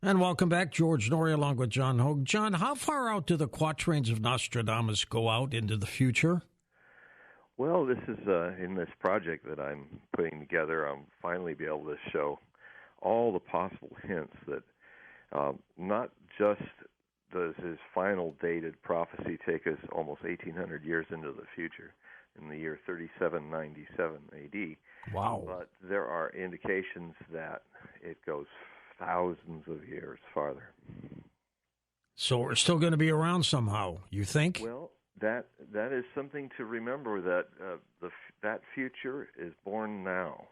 And welcome back, George Norrie, along with John Hogue. John, how far out do the quatrains of Nostradamus go out into the future? Well, this is in this project that I'm putting together. I'm finally be able to show all the possible hints that not just does his final dated prophecy take us almost 1,800 years into the future, in the year 3797 AD. Wow. But there are indications that it goes thousands of years farther. So we're still going to be around somehow, you think? Well, that is something to remember, that that future is born now.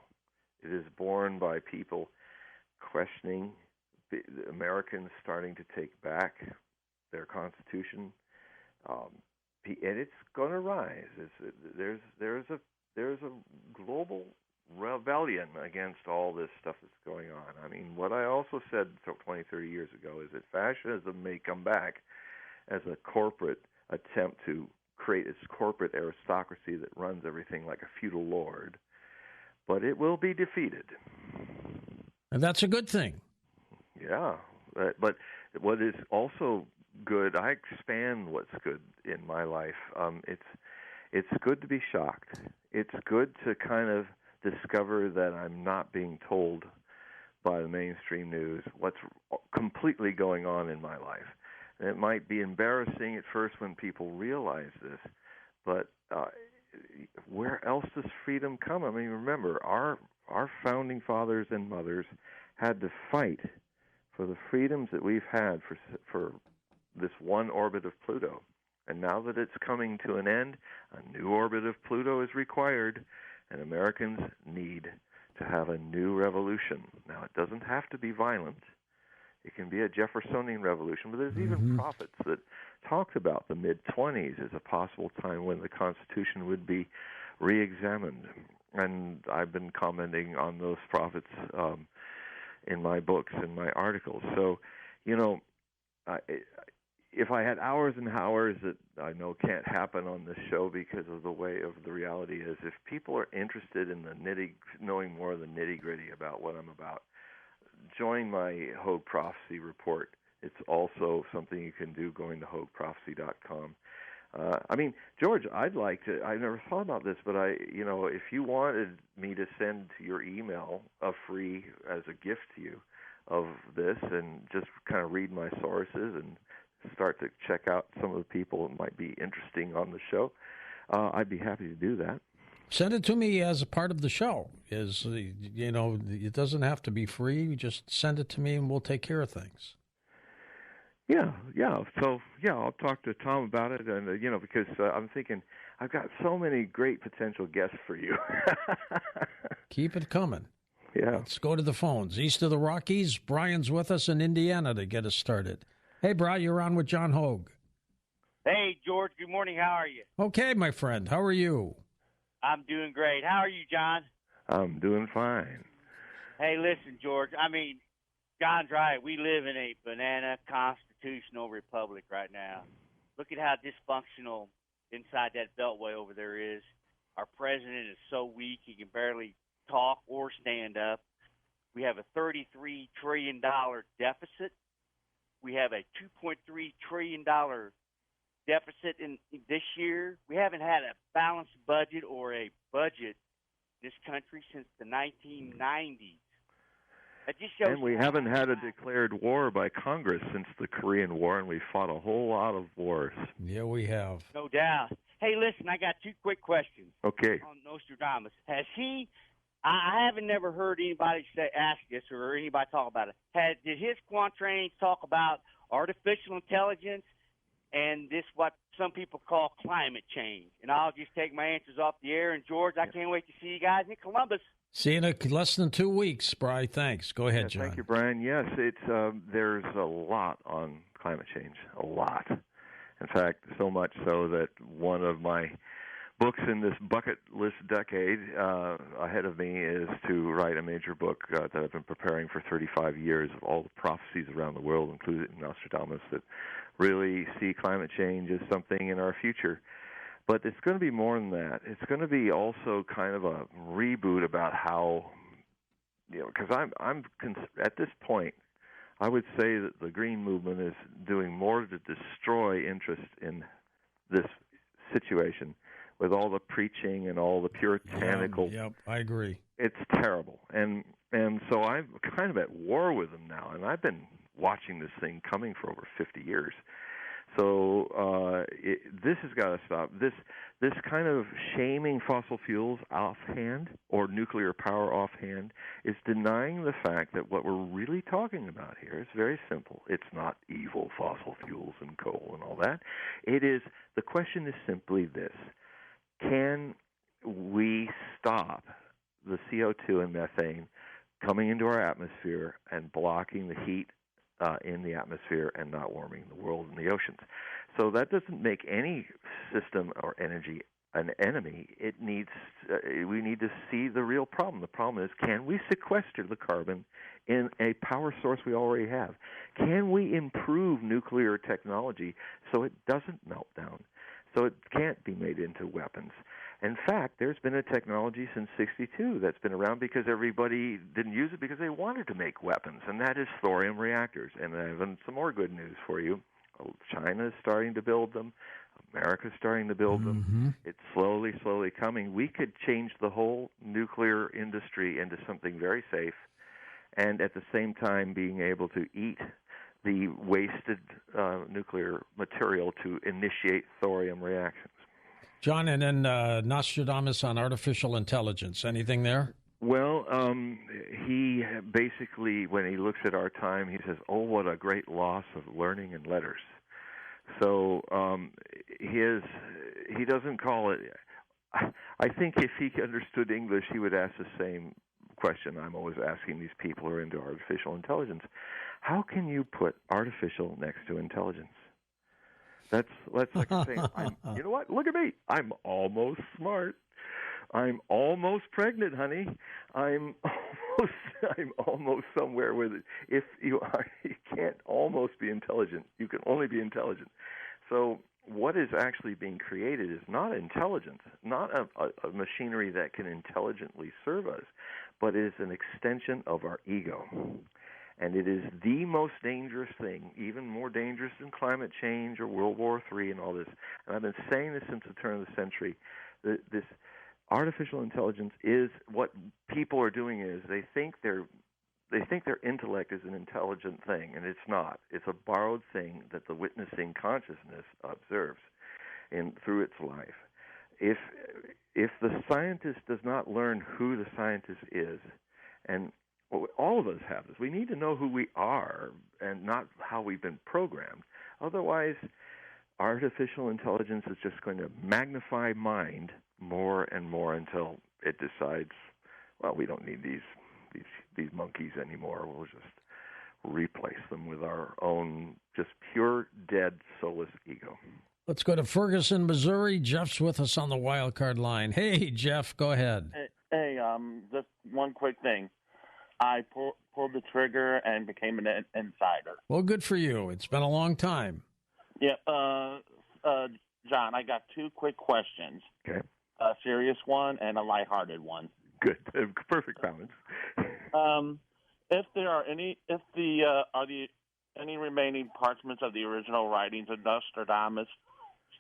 It is born by people questioning, the Americans starting to take back their Constitution, and it's going to rise. There's a global rebellion against all this stuff that's going on. I mean, what I also said 20, 30 years ago is that fascism may come back as a corporate attempt to create its corporate aristocracy that runs everything like a feudal lord, but it will be defeated. And that's a good thing. Yeah, but what is also good, I expand what's good in my life. It's good to be shocked. It's good to kind of discover that I'm not being told by the mainstream news what's completely going on in my life. And it might be embarrassing at first when people realize this, but where else does freedom come? I mean, remember, our founding fathers and mothers had to fight for the freedoms that we've had for this one orbit of Pluto. And now that it's coming to an end, a new orbit of Pluto is required, and Americans need to have a new revolution. Now, it doesn't have to be violent. It can be a Jeffersonian revolution, but there's even prophets that talked about the mid-20s as a possible time when the Constitution would be re-examined. And I've been commenting on those prophets in my books and my articles. So, if I had hours and hours that I know can't happen on this show because of the way of the reality is, if people are interested in knowing more of the nitty-gritty about what I'm about, join my Hogue Prophecy report. It's also something you can do going to HogueProphecy.com. I mean, George, I never thought about this, but if you wanted me to send to your email a free, as a gift to you, of this, and just kind of read my sources and start to check out some of the people that might be interesting on the show, I'd be happy to do that. Send it to me as a part of the show. It doesn't have to be free. You just send it to me and we'll take care of things. Yeah. So, I'll talk to Tom about it, and because I'm thinking I've got so many great potential guests for you. Keep it coming. Yeah. Let's go to the phones. East of the Rockies, Brian's with us in Indiana to get us started. Hey, Brian, you're on with John Hogue. Hey, George. Good morning. How are you? Okay, my friend. How are you? I'm doing great. How are you, John? I'm doing fine. Hey, listen, George. I mean, John's right. We live in a banana constitutional republic right now. Look at how dysfunctional inside that beltway over there is. Our president is so weak he can barely talk or stand up. We have a $33 trillion deficit. We have a $2.3 trillion deficit in this year. We haven't had a balanced budget or a budget in this country since the 1990s. That just shows. And we haven't had a declared war by Congress since the Korean War, and we fought a whole lot of wars. Yeah, we have. No doubt. Hey, listen, I got two quick questions. Okay. On Nostradamus. I haven't never heard anybody ask this or anybody talk about it. Did his quatrains talk about artificial intelligence and this, what some people call climate change? And I'll just take my answers off the air. And, George, I can't wait to see you guys in Columbus. See you in less than 2 weeks, Bri. Thanks. Go ahead, John. Thank you, Brian. Yes, there's a lot on climate change, a lot. In fact, so much so that one of my books in this bucket list decade ahead of me is to write a major book that I've been preparing for 35 years of all the prophecies around the world, including Nostradamus, that really see climate change as something in our future. But it's going to be more than that. It's going to be also kind of a reboot about how, because I'm at this point, I would say that the green movement is doing more to destroy interest in this situation with all the preaching and all the puritanical. Yep, I agree. It's terrible. And so I'm kind of at war with them now, and I've been watching this thing coming for over 50 years. So this has got to stop. This kind of shaming fossil fuels offhand or nuclear power offhand is denying the fact that what we're really talking about here is very simple. It's not evil fossil fuels and coal and all that. The question is simply this: can we stop the CO2 and methane coming into our atmosphere and blocking the heat in the atmosphere and not warming the world and the oceans? So that doesn't make any system or energy an enemy. It needs we need to see the real problem. The problem is, can we sequester the carbon in a power source we already have? Can we improve nuclear technology so it doesn't melt down, so it can't be made into weapons? In fact, there's been a technology since '62 that's been around because everybody didn't use it because they wanted to make weapons, and that is thorium reactors. And I have some more good news for you. China is starting to build them. America's starting to build them. It's slowly coming. We could change the whole nuclear industry into something very safe, and at the same time being able to eat the wasted nuclear material to initiate thorium reactions. John, and then Nostradamus on artificial intelligence. Anything there? Well, he basically, when he looks at our time, he says, "Oh, what a great loss of learning and letters." So he doesn't call it. I think if he understood English, he would ask the same question I'm always asking these people who are into artificial intelligence: how can you put artificial next to intelligence? That's like saying, you know what? Look at me. I'm almost smart. I'm almost pregnant, honey. I'm almost somewhere with it. If you can't almost be intelligent. You can only be intelligent. So what is actually being created is not intelligence, not a machinery that can intelligently serve us, but is an extension of our ego. And it is the most dangerous thing, even more dangerous than climate change or World War III and all this. And I've been saying this since the turn of the century. This artificial intelligence is what people are doing is they think their intellect is an intelligent thing, and it's not. It's a borrowed thing that the witnessing consciousness observes through its life. If the scientist does not learn who the scientist is, and all of us have this. We need to know who we are and not how we've been programmed. Otherwise, artificial intelligence is just going to magnify mind more and more until it decides, well, we don't need these monkeys anymore. We'll just replace them with our own just pure, dead, soulless ego. Let's go to Ferguson, Missouri. Jeff's with us on the wild card line. Hey, Jeff, go ahead. Hey, just one quick thing. I pulled the trigger and became an insider. Well, good for you. It's been a long time. Yeah, John, I got two quick questions. Okay. A serious one and a lighthearted one. Good. Perfect balance. If there are any remaining parchments of the original writings of Nostradamus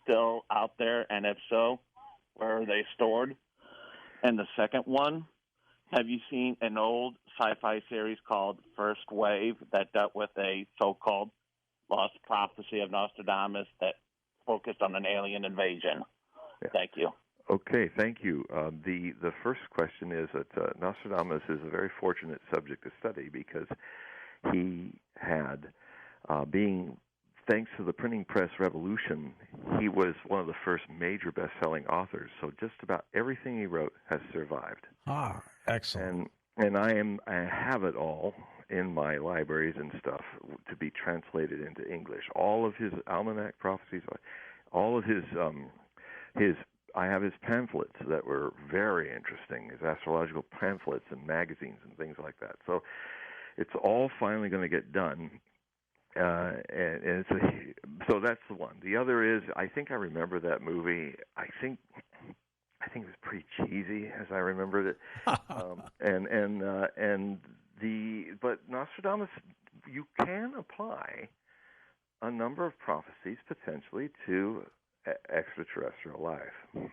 still out there, and if so, where are they stored? And the second one, have you seen an old sci-fi series called First Wave that dealt with a so-called lost prophecy of Nostradamus that focused on an alien invasion? Yeah. Thank you. Okay, thank you. The first question is that Nostradamus is a very fortunate subject to study because he had, thanks to the printing press revolution, he was one of the first major best-selling authors. So just about everything he wrote has survived. Ah, excellent. And I have it all in my libraries and stuff to be translated into English. All of his almanac prophecies, all of his I have his pamphlets that were very interesting, his astrological pamphlets and magazines and things like that. So it's all finally going to get done. So that's the one. The other is, I think I remember that movie. I think it was pretty cheesy as I remembered it. But Nostradamus you can apply a number of prophecies potentially to extraterrestrial life.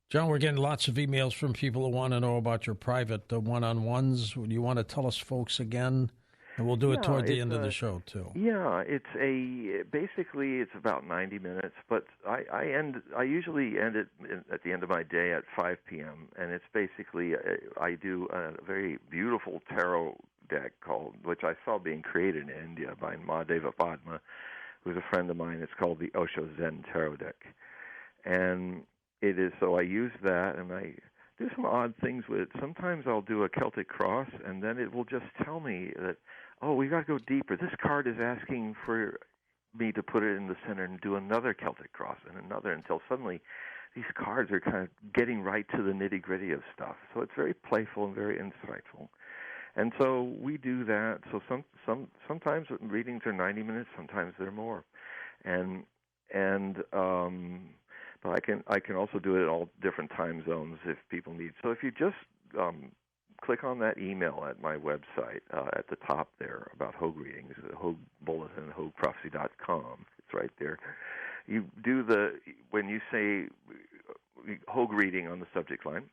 John, we're getting lots of emails from people who want to know about your private one-on-ones. Do you want to tell us, folks, again? And we'll do it toward the end of the show, too. Yeah, basically it's about 90 minutes, but I usually end it at the end of my day at 5 p.m., and it's basically, I do a very beautiful tarot deck which I saw being created in India by Mahadeva Padma, who's a friend of mine. It's called the Osho Zen Tarot Deck. And it is, so I use that, and I do some odd things with it. Sometimes I'll do a Celtic cross, and then it will just tell me that, oh, we got to go deeper. This card is asking for me to put it in the center and do another Celtic cross and another, until suddenly these cards are kind of getting right to the nitty-gritty of stuff. So it's very playful and very insightful. And so we do that. So sometimes readings are 90 minutes, sometimes they're more. But I can also do it at all different time zones if people need. So if you just click on that email at my website at the top there about Hogue readings, the Hogue Bulletin, HogueProphecy.com. It's right there. You do when you say Hogue reading on the subject line,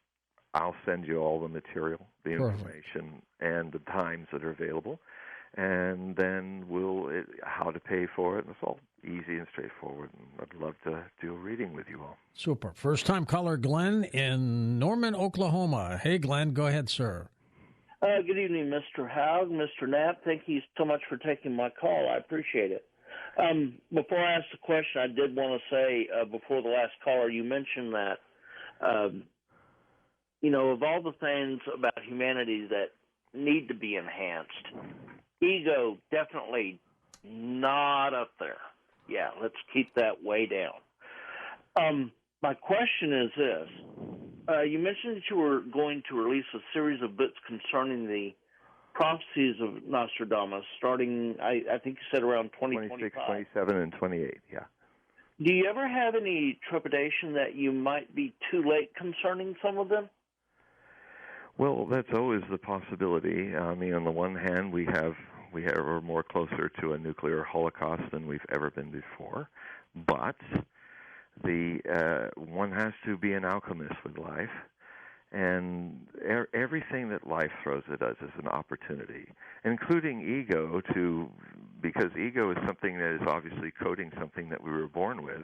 I'll send you all the material, the information, and the times that are available, and then how to pay for it. And it's all easy and straightforward, and I'd love to do a reading with you all. Super. First-time caller Glenn in Norman, Oklahoma. Hey, Glenn, go ahead, sir. Good evening, Mr. Hogue, Mr. Knapp. Thank you so much for taking my call. I appreciate it. Before I ask the question, I did want to say, before the last caller, you mentioned that, of all the things about humanity that need to be enhanced, ego definitely not up there. Yeah, let's keep that way down. My question is this. You mentioned that you were going to release a series of books concerning the prophecies of Nostradamus starting, I think you said around 2025. 26, 27, and 28, yeah. Do you ever have any trepidation that you might be too late concerning some of them? Well, that's always the possibility. I mean, on the one hand, we're more closer to a nuclear holocaust than we've ever been before, but one has to be an alchemist with life, and everything that life throws at us is an opportunity, including ego, because ego is something that is obviously coding something that we were born with,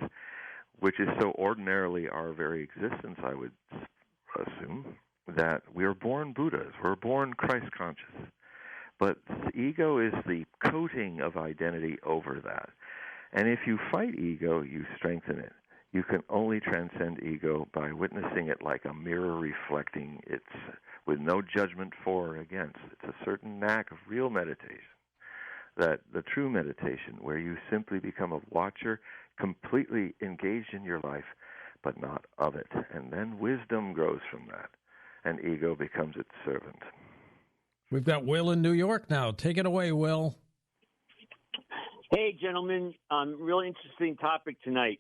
which is so ordinarily our very existence, I would assume, that we are born Buddhas, we're born Christ conscious. But ego is the coating of identity over that. And if you fight ego, you strengthen it. You can only transcend ego by witnessing it like a mirror reflecting it with no judgment for or against. It's a certain knack of real meditation, that the true meditation, where you simply become a watcher, completely engaged in your life, but not of it. And then wisdom grows from that, and ego becomes its servant. We've got Will in New York now. Take it away, Will. Hey, gentlemen. Really interesting topic tonight.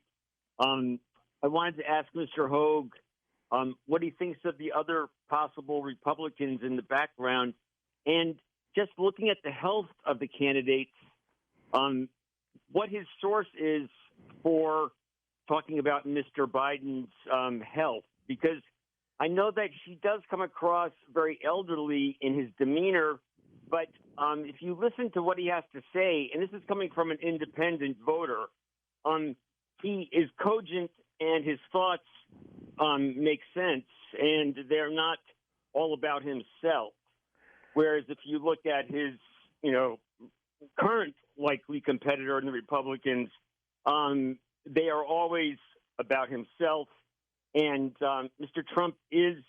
I wanted to ask Mr. Hogue what he thinks of the other possible Republicans in the background, and just looking at the health of the candidates, what his source is for talking about Mr. Biden's health, because I know that he does come across very elderly in his demeanor, but if you listen to what he has to say, and this is coming from an independent voter, he is cogent and his thoughts make sense, and they're not all about himself. Whereas if you look at his, current likely competitor in the Republicans, they are always about himself. And Mr. Trump is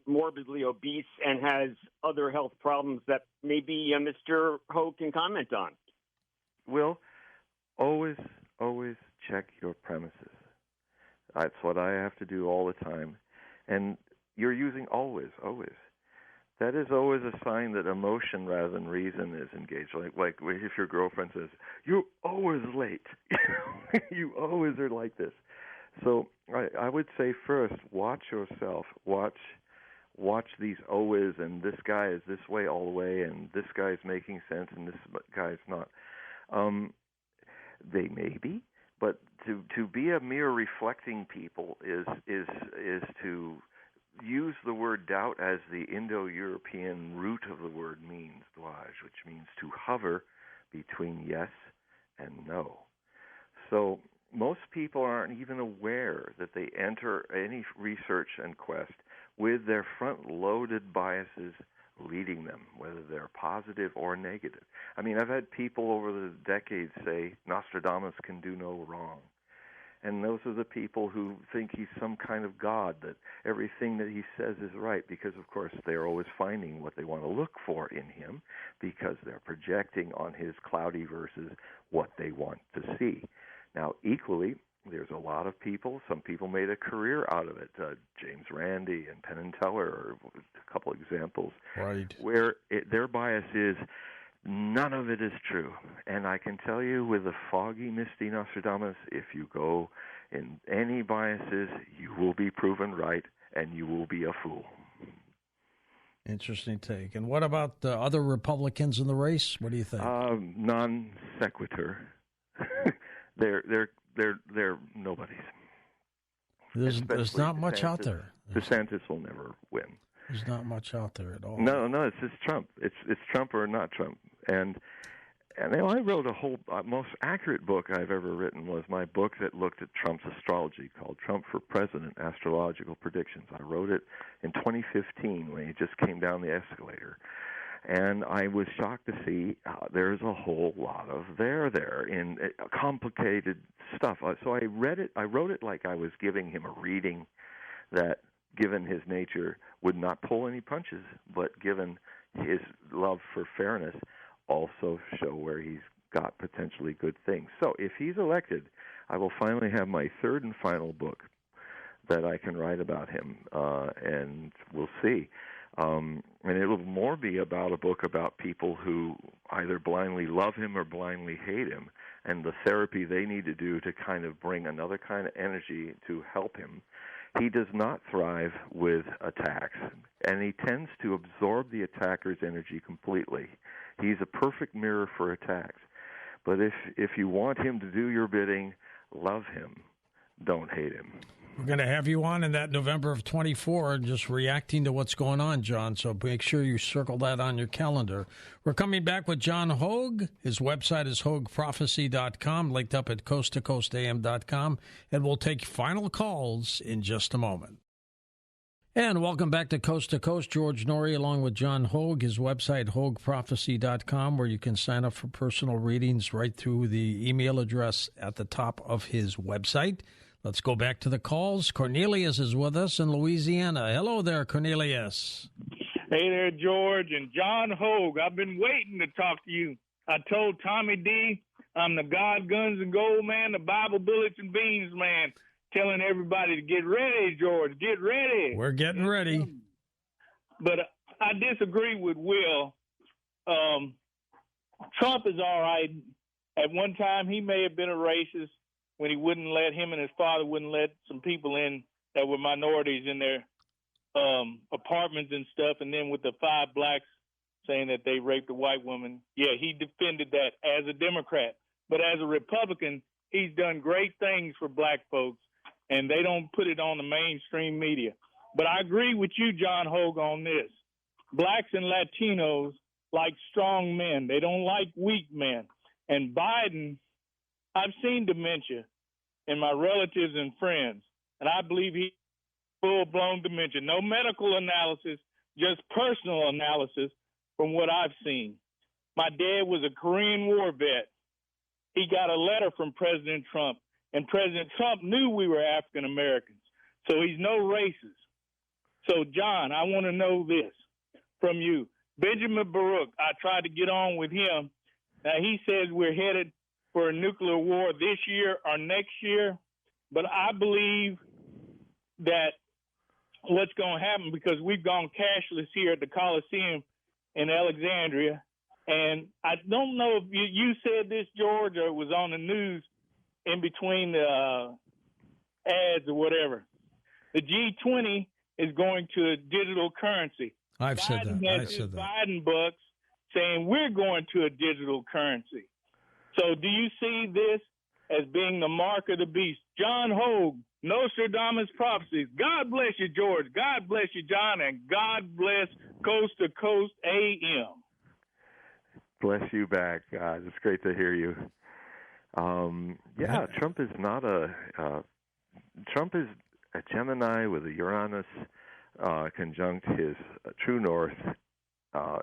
morbidly obese and has other health problems that maybe Mr. Hogue can comment on. Will, always check your premises. That's what I have to do all the time. And you're using always. That is always a sign that emotion rather than reason is engaged. Like if your girlfriend says, "You're always late," you always are like this. So I would say first, watch yourself. Watch watch these always, and this guy is this way all the way, and this guy's making sense, and this guy's not. They may be, but to be a mere reflecting people is to use the word doubt as the Indo-European root of the word means, douage, which means to hover between yes and no. So most people aren't even aware that they enter any research and quest with their front-loaded biases leading them, whether they're positive or negative. I mean, I've had people over the decades say Nostradamus can do no wrong. And those are the people who think he's some kind of god, that everything that he says is right, because, of course, they're always finding what they want to look for in him, because they're projecting on his cloudy verses what they want to see. Now, equally, there's a lot of people, some people made a career out of it. James Randi and Penn and Teller are a couple examples, right, where their bias is none of it is true. And I can tell you with the foggy, misty Nostradamus, if you go in any biases, you will be proven right and you will be a fool. Interesting take. And what about the other Republicans in the race? What do you think? Non sequitur. They're nobodies. There's not much out there. DeSantis will never win. There's not much out there at all. No, it's just Trump. It's Trump or not Trump. And I wrote a whole most accurate book I've ever written was my book that looked at Trump's astrology called Trump for President: Astrological Predictions. I wrote it in 2015 when he just came down the escalator. And I was shocked to see there's a whole lot of there in complicated stuff. So I read it. I wrote it like I was giving him a reading that, given his nature, would not pull any punches, but given his love for fairness, also show where he's got potentially good things. So if he's elected, I will finally have my third and final book that I can write about him, and we'll see. And it'll more be about a book about people who either blindly love him or blindly hate him, and the therapy they need to do to kind of bring another kind of energy to help him. He does not thrive with attacks, and he tends to absorb the attacker's energy completely. He's a perfect mirror for attacks. But if you want him to do your bidding, love him, don't hate him. We're going to have you on in that November of 24, just reacting to what's going on, John, so make sure you circle that on your calendar. We're coming back with John Hogue. His website is HogueProphecy.com, linked up at coasttocoastam.com, and we'll take final calls in just a moment. And welcome back to Coast to Coast. George Norrie along with John Hogue, his website, HogueProphecy.com, where you can sign up for personal readings right through the email address at the top of his website. Let's go back to the calls. Cornelius is with us in Louisiana. Hello there, Cornelius. Hey there, George and John Hogue. I've been waiting to talk to you. I told Tommy D I'm the God, Guns, and Gold man, the Bible, Bullets, and Beans man, telling everybody to get ready, George. Get ready. We're getting ready. But I disagree with Will. Trump is all right. At one time, he may have been a racist when him and his father wouldn't let some people in that were minorities in their apartments and stuff, and then with the 5 blacks saying that they raped a white woman. Yeah, he defended that as a Democrat. But as a Republican, he's done great things for black folks, and they don't put it on the mainstream media. But I agree with you, John Hogue, on this. Blacks and Latinos like strong men. They don't like weak men. And Biden, I've seen dementia in my relatives and friends, and I believe he's full-blown dementia. No medical analysis, just personal analysis from what I've seen. My dad was a Korean War vet. He got a letter from President Trump, and President Trump knew we were African Americans, so he's no racist. So, John, I want to know this from you. Benjamin Baruch, I tried to get on with him. Now, he says we're headed for a nuclear war this year or next year, but I believe that what's going to happen, because we've gone cashless here at the Coliseum in Alexandria, and I don't know if you said this, George, or it was on the news in between the ads or whatever. The G20 is going to a digital currency. I've said that. Has his Biden bucks saying we're going to a digital currency. So do you see this as being the mark of the beast? John Hogue, Nostradamus prophecies. God bless you, George. God bless you, John, and God bless Coast to Coast AM. Bless you back, guys. It's great to hear you. Trump is not Trump is a Gemini with a Uranus conjunct his true north.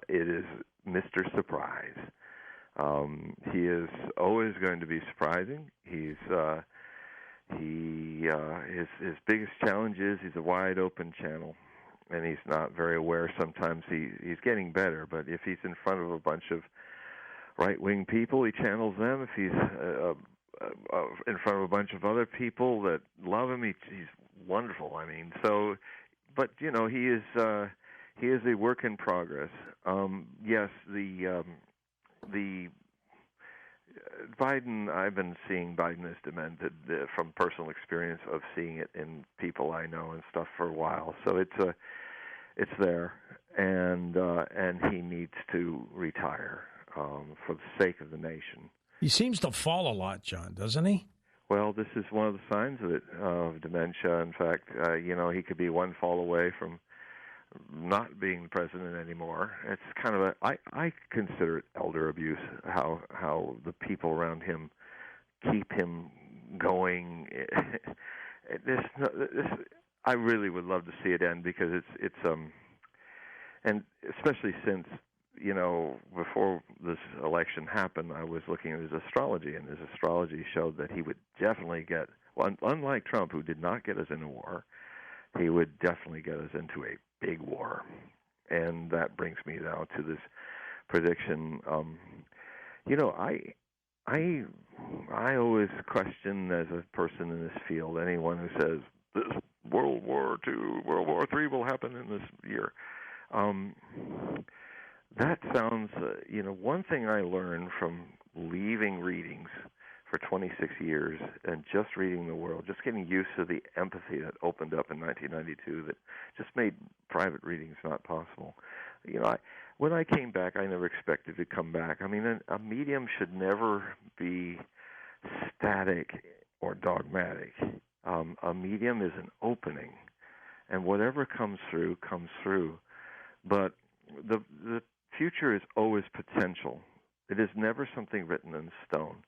It is Mr. Surprise. He is always going to be surprising. His biggest challenge is he's a wide open channel, and he's not very aware. Sometimes he's getting better, but if he's in front of a bunch of right-wing people, he channels them. If he's in front of a bunch of other people that love him, he's wonderful. I mean, so, but he is a work in progress. Yes, the Biden, I've been seeing Biden as demented from personal experience of seeing it in people I know and stuff for a while. So it's there, and he needs to retire for the sake of the nation. He seems to fall a lot, John, doesn't he? Well, this is one of the signs of it, of dementia. In fact, he could be one fall away from not being the president anymore. It's kind of I consider it elder abuse, how the people around him keep him going. I really would love to see it end, because it's and especially since before this election happened, I was looking at his astrology, and his astrology showed that he would definitely get, unlike Trump, who did not get us in a war, he would definitely get us into a big war. And that brings me now to this prediction. I always question, as a person in this field, anyone who says this World War II, World War III will happen in this year. That sounds, one thing I learned from leaving readings for 26 years and just reading the world, just getting used to the empathy that opened up in 1992 that just made private readings not possible. When I came back, I never expected to come back. I mean, a medium should never be static or dogmatic. A medium is an opening, and whatever comes through, comes through. But the future is always potential. It is never something written in stone.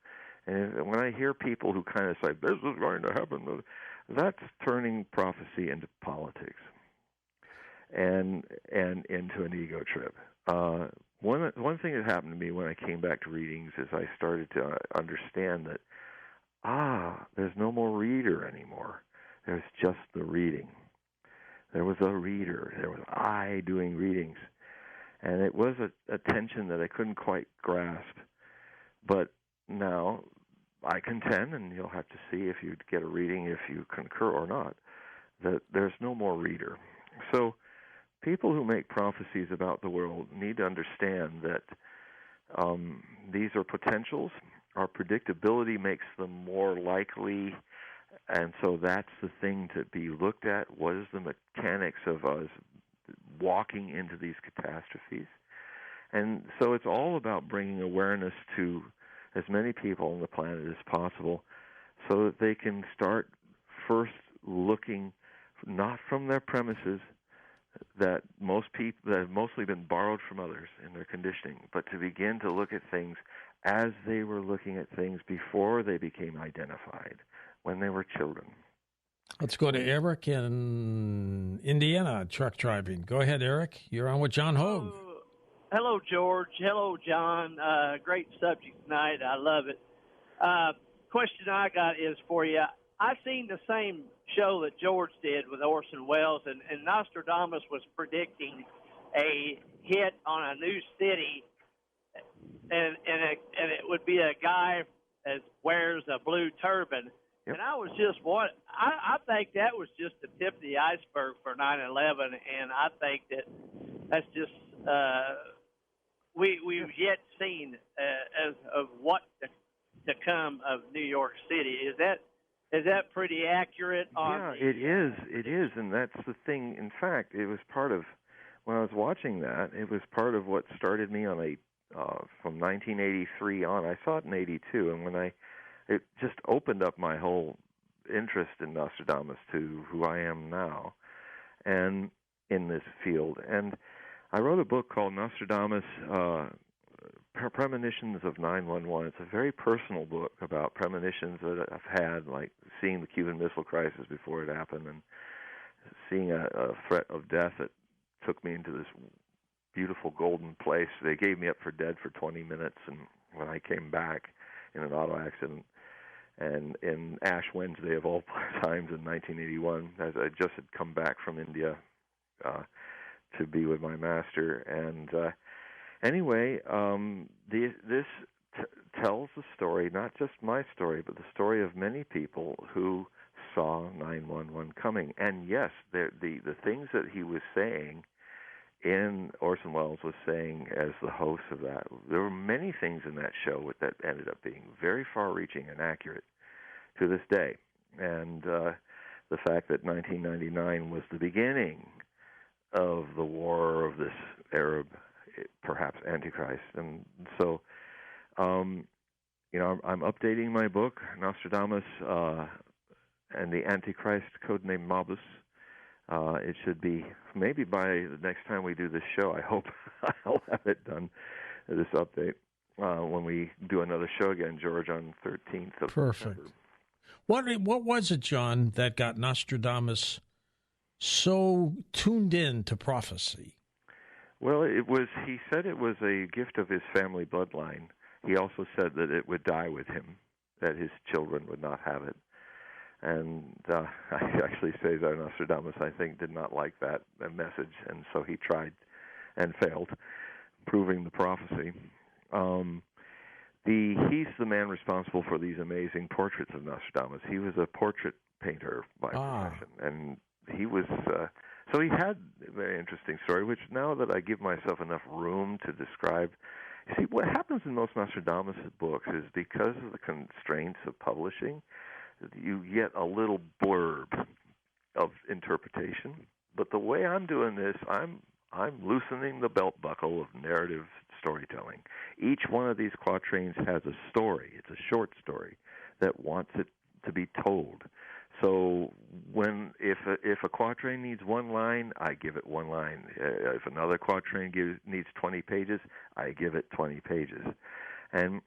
And when I hear people who kind of say, this is going to happen, that's turning prophecy into politics and into an ego trip. One thing that happened to me when I came back to readings is I started to understand that, there's no more reader anymore. There's just the reading. There was a reader. There was I doing readings. And it was a tension that I couldn't quite grasp. But now I contend, and you'll have to see if you get a reading, if you concur or not, that there's no more reader. So people who make prophecies about the world need to understand that these are potentials. Our predictability makes them more likely, and so that's the thing to be looked at. What is the mechanics of us walking into these catastrophes? And so it's all about bringing awareness to as many people on the planet as possible so that they can start first looking not from their premises that have mostly been borrowed from others in their conditioning, but to begin to look at things as they were looking at things before they became identified, when they were children. Let's go to Eric in Indiana, truck driving. Go ahead, Eric. You're on with John Hogue. Hello, George. Hello, John. Great subject tonight. I love it. Question I got is for you. I've seen the same show that George did with Orson Welles, and Nostradamus was predicting a hit on a new city, and it would be a guy that wears a blue turban. Yep. And I was just I think that was just the tip of the iceberg for 9/11, and I think that's just we've yet seen as of what to come of New York City. Is that Is that pretty accurate? Yeah, it is. It is, and that's the thing. In fact, it was part of when I was watching that. It was part of what started me on from 1983 on. I saw it in '82, and it just opened up my whole interest in Nostradamus to who I am now, and in this field. And I wrote a book called Nostradamus. Premonitions of 9/11. It's a very personal book about premonitions that I've had, like seeing the Cuban Missile Crisis before it happened, and seeing a threat of death that took me into this beautiful golden place. They gave me up for dead for 20 minutes, and when I came back in an auto accident, and in Ash Wednesday of all times in 1981, as I just had come back from India to be with my master, and anyway, this tells the story, not just my story, but the story of many people who saw 9/11 coming. And yes, the things that he was saying, Orson Welles was saying as the host of that, there were many things in that show that ended up being very far-reaching and accurate to this day. And the fact that 1999 was the beginning of the war of this Arab, perhaps Antichrist. And so, I'm updating my book, Nostradamus and the Antichrist, codenamed Mabus. It should be maybe by the next time we do this show. I hope I'll have it done, this update, when we do another show again, George, on 13th of Perfect. September. What was it, John, that got Nostradamus so tuned in to prophecy? Well, he said it was a gift of his family bloodline. He also said that it would die with him, that his children would not have it. And I actually say that Nostradamus, I think, did not like that message, and so he tried and failed, proving the prophecy. He's the man responsible for these amazing portraits of Nostradamus. He was a portrait painter by profession, and he was... So he had a very interesting story, which now that I give myself enough room to describe, you see, what happens in most Nostradamus books is because of the constraints of publishing, you get a little blurb of interpretation. But the way I'm doing this, I'm loosening the belt buckle of narrative storytelling. Each one of these quatrains has a story. It's a short story that wants it to be told. So if a quatrain needs one line, I give it one line. If another quatrain needs 20 pages, I give it 20 pages. And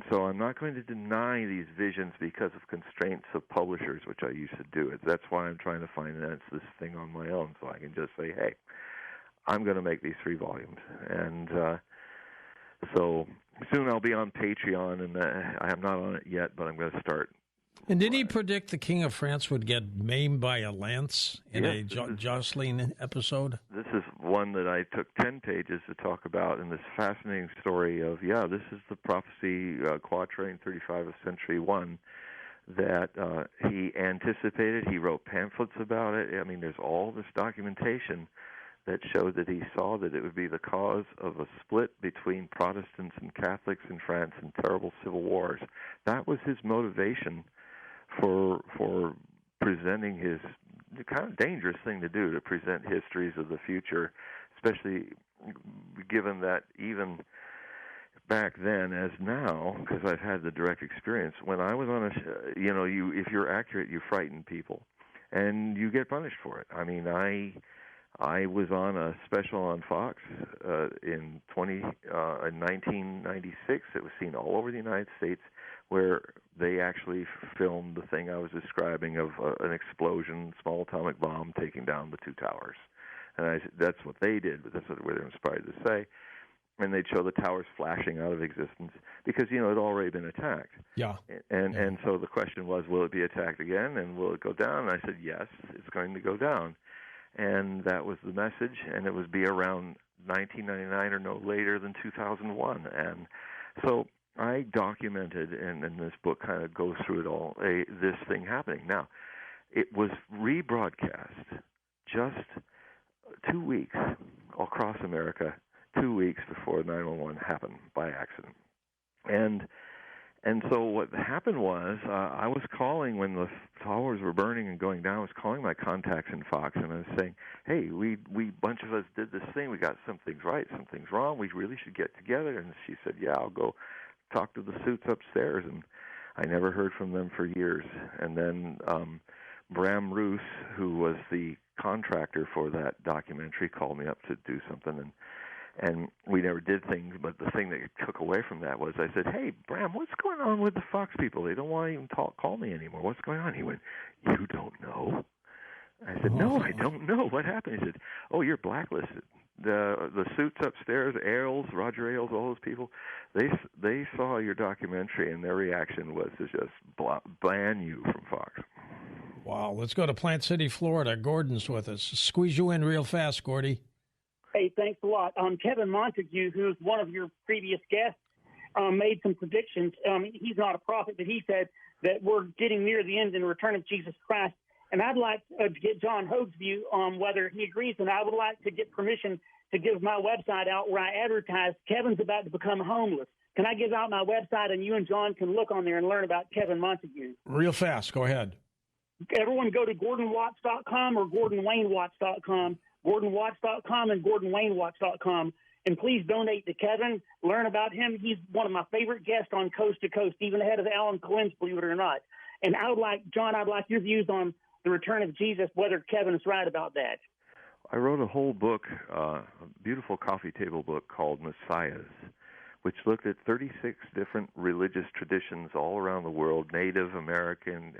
so I'm not going to deny these visions because of constraints of publishers, which I used to do. That's why I'm trying to finance this thing on my own, so I can just say, hey, I'm going to make these 3 volumes. And so soon I'll be on Patreon, and I am not on it yet, but I'm going to start. And did he predict the King of France would get maimed by a lance in a jostling episode? This is one that I took 10 pages to talk about in this fascinating story of, this is the prophecy, quatrain 35 of Century 1, that he anticipated. He wrote pamphlets about it. I mean, there's all this documentation that showed that he saw that it would be the cause of a split between Protestants and Catholics in France and terrible civil wars. That was his motivation for presenting his kind of dangerous thing to do, to present histories of the future, especially given that even back then as now, because I've had the direct experience, when I was on if you're accurate, you frighten people, and you get punished for it. I mean, I was on a special on Fox in 1996. It was seen all over the United States, where they actually filmed the thing I was describing of an explosion, small atomic bomb taking down the 2 towers. And that's what they did, but that's what they were inspired to say. And they'd show the towers flashing out of existence because, it had already been attacked. Yeah. And so the question was, will it be attacked again, and will it go down? And I said, yes, it's going to go down. And that was the message, and it would be around 1999 or no later than 2001. And so I documented, and this book kind of goes through it all, this thing happening. Now, it was rebroadcast just 2 weeks across America, 2 weeks before 9/11 happened by accident. And And so what happened was I was calling when the towers were burning and going down. I was calling my contacts in Fox, and I was saying, hey, we bunch of us did this thing. We got some things right, some things wrong. We really should get together. And she said, yeah, I'll go talk to the suits upstairs. And I never heard from them for years. And then Bram Roos, who was the contractor for that documentary, called me up to do something, and we never did things, but the thing that took away from that was I said, hey, Bram, what's going on with the Fox people? They don't want to even call me anymore. What's going on? He went, you don't know? I said, no, I don't know. What happened? He said, oh, you're blacklisted. The suits upstairs, Roger Ailes, all those people, they saw your documentary, and their reaction was to just ban you from Fox. Wow. Let's go to Plant City, Florida. Gordon's with us. Squeeze you in real fast, Gordy. Hey, thanks a lot. Kevin Montague, who's one of your previous guests, made some predictions. He's not a prophet, but he said that we're getting near the end and return of Jesus Christ. And I'd like to get John Hogue's view on whether he agrees, and I would like to get permission to give my website out where I advertise Kevin's about to become homeless. Can I give out my website, and you and John can look on there and learn about Kevin Montague? Real fast. Go ahead. Everyone go to GordonWatts.com or GordonWayneWatts.com. GordonWatts.com and GordonWayneWatts.com. And please donate to Kevin. Learn about him. He's one of my favorite guests on Coast to Coast, even ahead of Alan Collins, believe it or not. And I'd like your views on the return of Jesus, whether Kevin is right about that. I wrote a whole book, a beautiful coffee table book called Messiahs, which looked at 36 different religious traditions all around the world, Native American,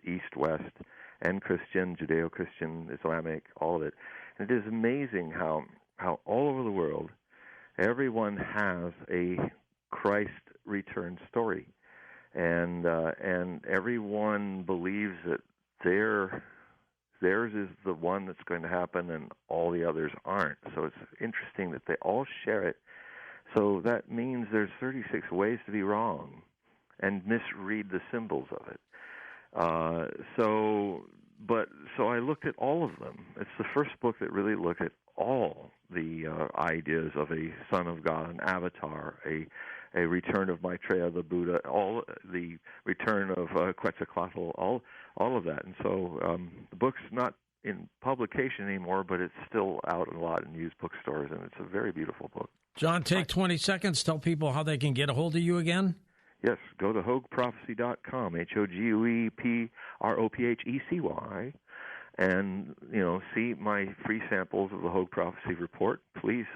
East, West, and Christian, Judeo-Christian, Islamic, all of it. And it is amazing how all over the world, everyone has a Christ return story. And everyone believes that theirs is the one that's going to happen and all the others aren't. So it's interesting that they all share it. So that means there's 36 ways to be wrong and misread the symbols of it. So I looked at all of them. It's the first book that really looked at all the ideas of a son of God, an avatar, a return of Maitreya the Buddha, all the return of Quetzalcoatl, all of that. And so the book's not in publication anymore, but it's still out a lot in used bookstores, and it's a very beautiful book. John, take 20 seconds. Tell people how they can get a hold of you again. Yes, go to HogueProphecy.com, HogueProphetsy, and see my free samples of the Hogue Prophecy Report. Please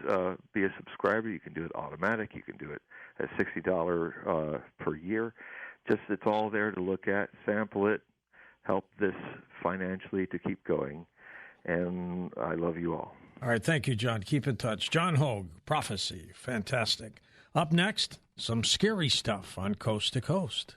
be a subscriber. You can do it automatic. You can do it at $60 per year. It's all there to look at, sample it, help this financially to keep going. And I love you all. All right, thank you, John. Keep in touch. John Hogue, Prophecy, fantastic. Up next, some scary stuff on Coast to Coast.